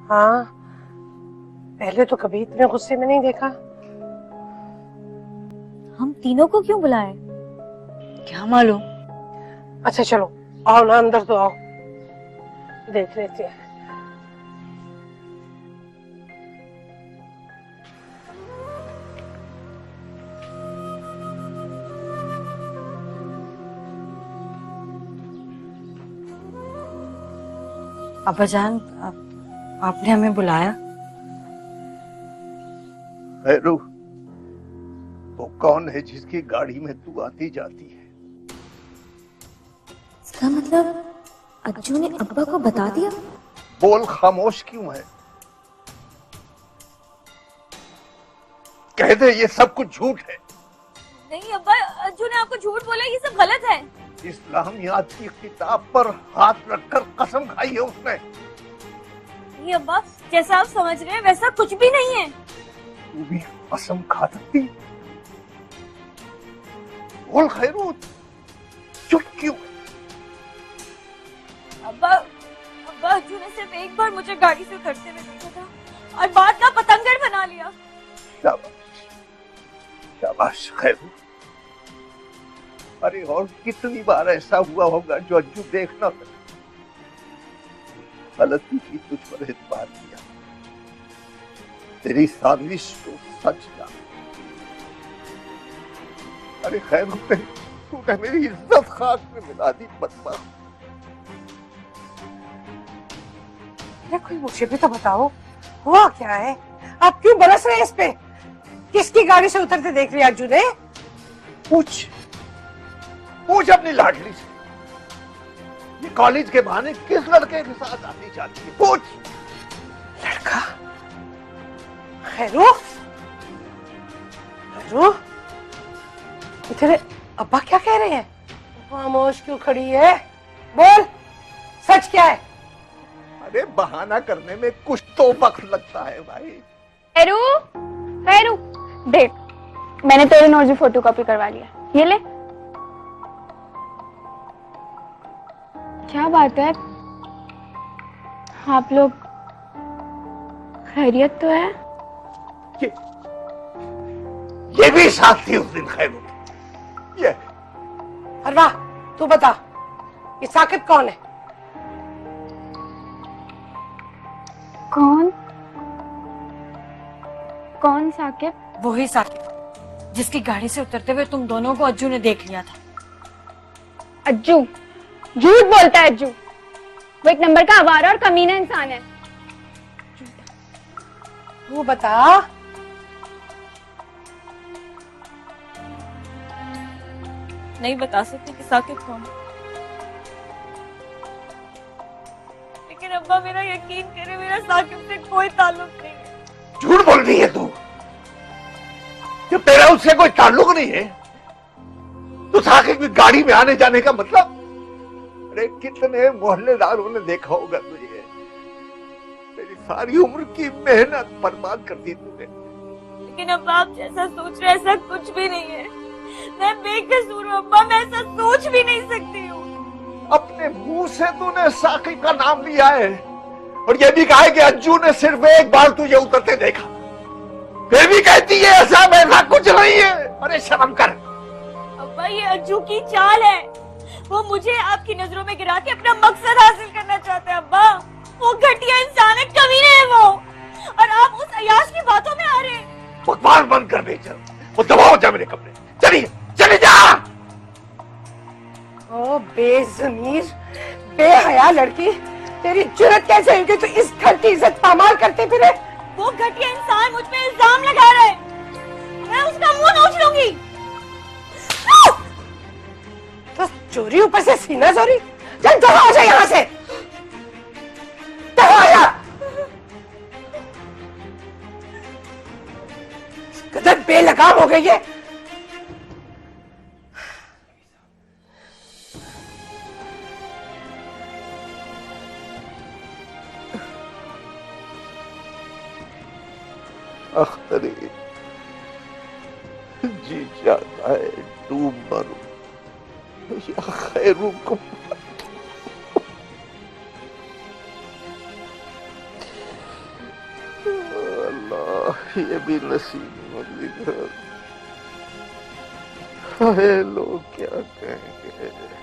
हाँ, पहले तो कभी इतने गुस्से में नहीं देखा। हम तीनों को क्यों बुलाए? क्या मालूम। अच्छा चलो आओ ना, अंदर तो आओ, देख लेते हैं। अब्बाजान, आपने हमें बुलाया? खैरू, वो कौन है जिसकी गाड़ी में तू आती जाती है? इसका मतलब अज्जू ने अब्बा को बता दिया? बोल, खामोश क्यों है? कह दे ये सब कुछ झूठ है। नहीं अब्बा, अज्जू ने आपको झूठ बोला, ये सब गलत है। इस्लामियात की किताब पर हाथ रखकर कसम खाई है उसने। नहीं अब्बा, जैसा आप समझ रहे हैं वैसा कुछ भी नहीं है। तू भी कसम खा सकती? बोल खैरू, चुप क्यों? अब्बा, अज्जू ने सिर्फ एक बार मुझे गाड़ी से उतरते हुए देखा था और बात का पतंगड़ बना लिया। शाबाश, शाबाश खैरू। अरे और कितनी बार ऐसा हुआ होगा जो अज्जू देख ना सके। गलती की तुझ पर एतबार किया, तेरी साजिश को सच जाना। अरे खैर, तूने मेरी इज्जत खाक में मिला दी बदबख्त। कोई मुझे भी तो बताओ, हुआ क्या है? आप क्यों बरस रहे हैं इस पे? किसकी गाड़ी से उतरते देख लिया अज्जू ने? पूछ पूछ अपनी लाडली से, ये कॉलेज के बहाने किस लड़के के साथ आती जाती है? पूछ। लड़का? खैरू, खैरू, तेरे अब्बा क्या कह रहे हैं? खामोश क्यों खड़ी है? बोल, सच क्या है? अरे बहाना करने में कुछ तो वक्त लगता है भाई। खैरू, खैरू, देख, मैंने तेरे नोट की फोटोकॉपी करवा लिया, ये ले। क्या बात है, आप लोग खैरियत तो है? ये भी साथ थी उस दिन खैरू। ये अरवा, तू बता, ये साकिब कौन है? कौन? कौन साकिब? वही साकिब जिसकी गाड़ी से उतरते हुए तुम दोनों को अज्जू ने देख लिया था। अज्जू झूठ बोलता है। अज्जू वो एक नंबर का आवारा और कमीना इंसान है। तू बता। नहीं बता सकती कि साकिब कौन है, लेकिन अब्बा मेरा यकीन करे, मेरा साकिब से कोई ताल्लुक नहीं है। झूठ बोल रही है तू, जब तेरा उससे कोई ताल्लुक नहीं है तो साकिब की गाड़ी में आने जाने का मतलब? अरे कितने मोहल्लेदारों ने देखा होगा तुझे, मेरी सारी उम्र की मेहनत बर्बाद कर दी तूने। लेकिन अब्बा आप जैसा सोच रहे ऐसा कुछ भी नहीं है। मैं बेकसूर हूँ अब्बा, मैं ऐसा सोच भी नहीं सकती हूँ। अपने मुंह से तूने साकिब का नाम लिया है और ये भी कहा है कि अज्जू ने सिर्फ एक बार तुझे उतरते देखा, फिर भी कहती है ऐसा वैसा कुछ नहीं है। अरे शर्म कर। अब्बा ये अज्जू की चाल है, वो मुझे आपकी नजरों में गिरा के अपना मकसद हासिल करना चाहते हैं। अब्बा वो घटिया इंसान है, कमीने है वो, और आप उस अयाश की बातों में आ रहे हैं। बकवास बंद कर दे, चल वो दबाओ जा मेरे कमरे, चलिए चले जा। ओ बेजमीर बेहया लड़की, तेरी जुर्रत कैसे हुई कि तू इस घर की इज्जत पामाल करते फिरे? वो घटिया इंसान मुझ पे इल्जाम लगा रहा है, मैं उसका मुंह नोच लूंगी। तो चोरी ऊपर से सीना चोरी, चल दफा हो जाए यहाँ से, दफा हो जा। कदर बेलगाम हो गई है। अख्तरी जी जाता है डूब मरूं या खैरू को ये भी नसीब में लिखा। हाय लोग क्या कहेंगे।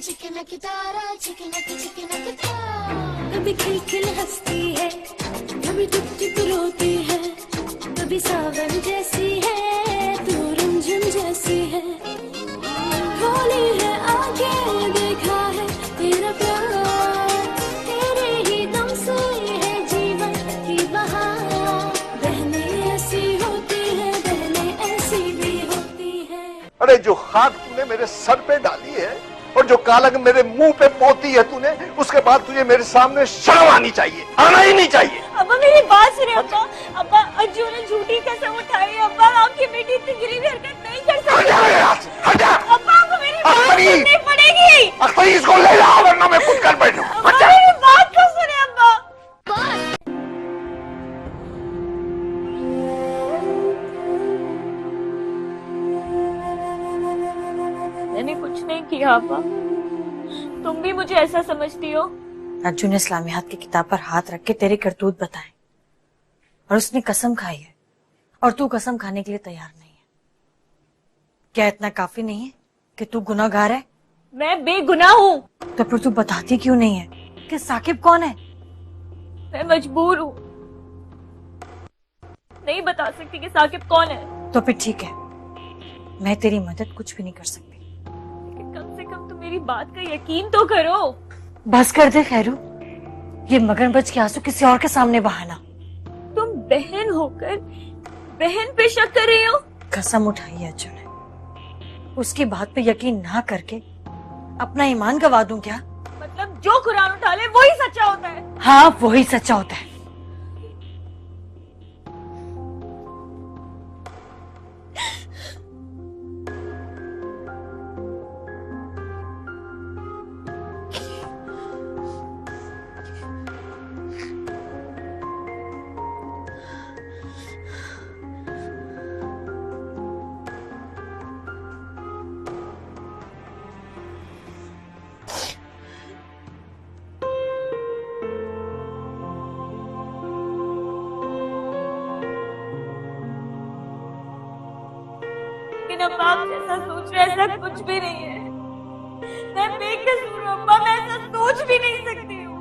चिकनकी तारा चिकनकी तारा कभी खिलखिल हंसती है, कभी टुक टुक रोती है, कभी सावन जैसी है, तू रिमझिम जैसी है। खोली है आंखें, देखा है तेरा प्यार, तेरे ही दम से है जीवन की बहार। बहने ऐसी होती है, बहने ऐसी भी होती है। अरे जो खाक तूने मेरे सर पे डाली है और जो कालक मेरे मुंह पे पोती है तूने, उसके बाद तुझे मेरे सामने शर्म आनी चाहिए, आना ही नहीं चाहिए। अब्बा मेरी बात सुनिए अब्बा। अब्बा अज्जू ने झूठी कसम उठाई। अब्बा आपकी बेटी इतनी गिरी हुई हरकत नहीं कर सकती। हट जा मेरे हाथ से, हट जा। अब्बा आपको मेरी बात सुननी पड़ेगी। अख्तरी इसको ले जाओ वरना मैं खुद कर बैठूं। अब्बा मेरी बात तो सुनिए अब्बा। मैंने कुछ नहीं किया अब्बा, तुम भी मुझे ऐसा समझती हो? अर्जुन ने इस्लामियात की किताब पर हाथ रख के तेरे करतूत बताए और उसने कसम खाई है और तू कसम खाने के लिए तैयार नहीं है। क्या इतना काफी नहीं है कि तू गुनाहगार है? मैं बेगुनाह हूँ। तो फिर तू बताती क्यों नहीं है कि साकिब कौन है? मैं मजबूर हूँ, नहीं बता सकती कि साकिब कौन है। तो फिर ठीक है, मैं तेरी मदद कुछ भी नहीं कर सकती। कम से कम तुम मेरी बात का यकीन तो करो। बस कर दे खैरू, ये मगरमच्छ के आंसू किसी और के सामने बहाना। तुम बहन होकर बहन पे शक कर रही हो? कसम उठाई है अर्जुन ने, उसकी बात पे यकीन ना करके अपना ईमान गवा दूं क्या? मतलब जो कुरान उठा ले वही सच्चा होता है? हाँ, वही सच्चा होता है। लेकिन अब आप जैसा सोच रहे ऐसा कुछ भी नहीं है। मैं बेकसूर हूँ अब्बा, मैं ऐसा सोच भी नहीं सकती हूँ।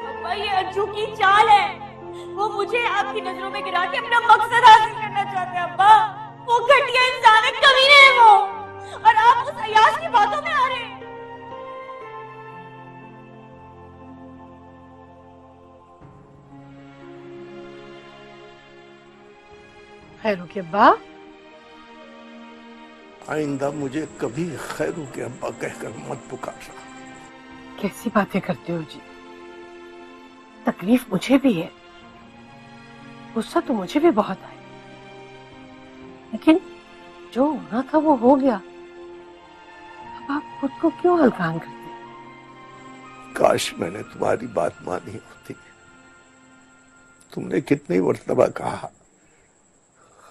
अब्बा ये अज्जू की चाल है, वो मुझे आपकी नजरों में गिरा के अपना मकसद हासिल करना चाहते हैं। अब्बा वो घटिया इंसान है, कमीने हैं वो, और आप उस अयाश की बातों में आ रहे हैं। खैरू के अब्बा, आइंदा मुझे कभी खैरू के अब्बा कहकर मत पुकारना। कैसी बातें करते हो जी? तकलीफ मुझे भी है, गुस्सा तो मुझे भी बहुत आया, लेकिन जो होना था वो हो गया। अब आप खुद को क्यों हल्कान करते? काश मैंने तुम्हारी बात मानी होती। तुमने कितनी मर्तबा कहा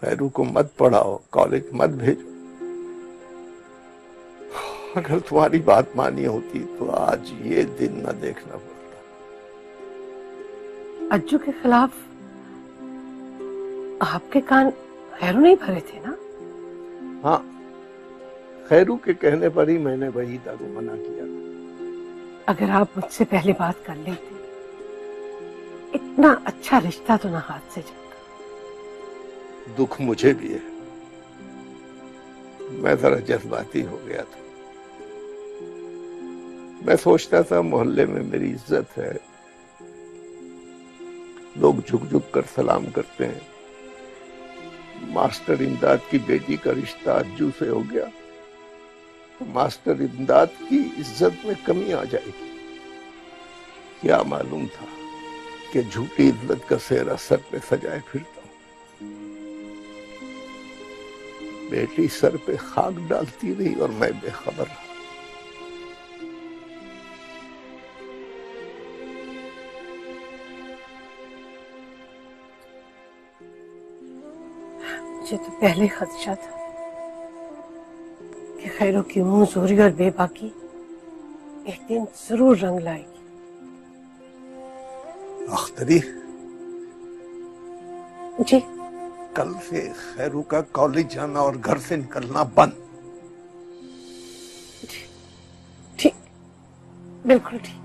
खैरू को मत पढ़ाओ, कॉलेज मत भेजो। अगर तुम्हारी बात मानी होती तो आज ये दिन न देखना पड़ता। अज्जू के खिलाफ आपके कान खैरू नहीं भरे थे ना? हाँ, खैरू के कहने पर ही मैंने वहीदा को मना किया था। अगर आप मुझसे पहले बात कर लेते, इतना अच्छा रिश्ता तो ना हाथ से जाता। दुख मुझे भी है, मैं जरा जज्बाती हो गया था। मैं सोचता था मोहल्ले में मेरी इज्जत है, लोग झुक झुक कर सलाम करते हैं। मास्टर इमदाद की बेटी का रिश्ता अज्जू से हो गया तो मास्टर इमदाद की इज्जत में कमी आ जाएगी। क्या मालूम था कि झूठी इज्जत का सेहरा सर पे सजाए फिरता हूं। बेटी सर पे खाक डालती रही और मैं बेखबर रहा। मुझे तो पहले खदशा था खैरों की मुंहजोरी और बेबाकी एक दिन जरूर रंग लाएगी। अख्तरी, जी कल से खैरू का कॉलेज जाना और घर से निकलना बंद। ठीक, बिल्कुल ठीक।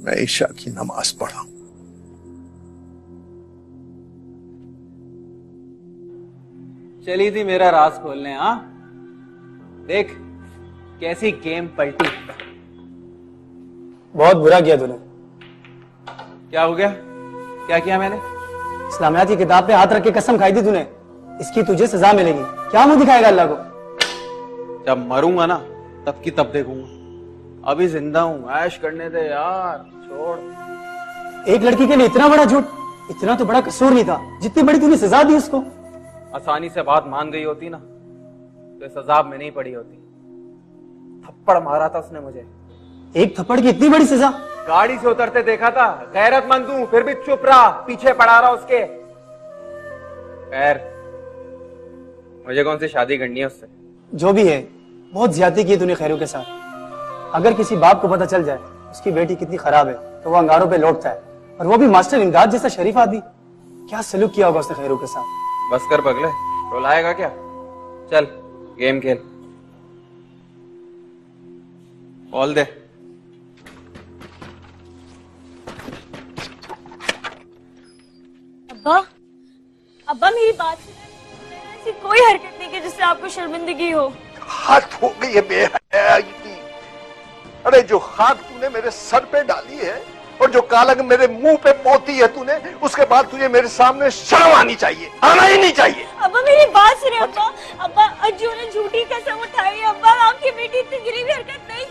मैं ईशा की नमाज पढ़ा। चली थी मेरा राज खोलने। हाँ देख कैसी गेम पलटी। बहुत बुरा किया तूने। क्या हो गया? क्या किया मैंने? इस्लामियात की किताब पे हाथ रख के कसम खाई थी तूने, इसकी तुझे सजा मिलेगी। क्या मुंह दिखाएगा अल्लाह को? जब मरूंगा ना तब की तब देखूंगा। अभी जिंदा हूं, ऐश करने दे यार, छोड़। एक लड़की के लिए इतना बड़ा झूठ, इतना तो बड़ा कसूर नहीं था जितनी बड़ी तूने सजा दी उसको। आसानी से बात मान गई होती ना तो इस अजाब में नहीं पड़ी होती। थप्पड़ मारा था उसने मुझे। एक थप्पड़ की इतनी बड़ी सजा? गाड़ी से उतरते देखा था, गैरतमंद हूं फिर भी चुप रहा, पीछे पड़ा रहा उसके। खैर मुझे कौन सी शादी करनी है उससे। जो भी है, बहुत ज्यादती की तूने खैरू के साथ। अगर किसी बाप को पता चल जाए उसकी बेटी कितनी खराब है तो वो अंगारों पे लौटता है, और वो भी मास्टर इमदाद जैसा शरीफ आदमी। क्या सलूक किया होगा उसने खैरू के साथ। बस कर पगले, रुलाएगा क्या? चल गेम खेल। बॉल दे। अब्बा, अब्बा मेरी बात सुनो। मैंने ऐसी कोई हरकत नहीं की जिससे आपको शर्मिंदगी हो। हाथ हो गई है बेहया की। अरे जो खाक तूने मेरे सर पे डाली है और जो कालंग मेरे मुंह पे पोती है तूने, उसके बाद तुझे मेरे सामने शर्म आनी चाहिए, आना ही नहीं चाहिए। अब्बा मेरी बात सुनिए अब्बा। अब्बा अज्जू ने झूठी कसम उठाई है। अब्बा आपकी बेटी इतनी गिरी हुई हरकत नहीं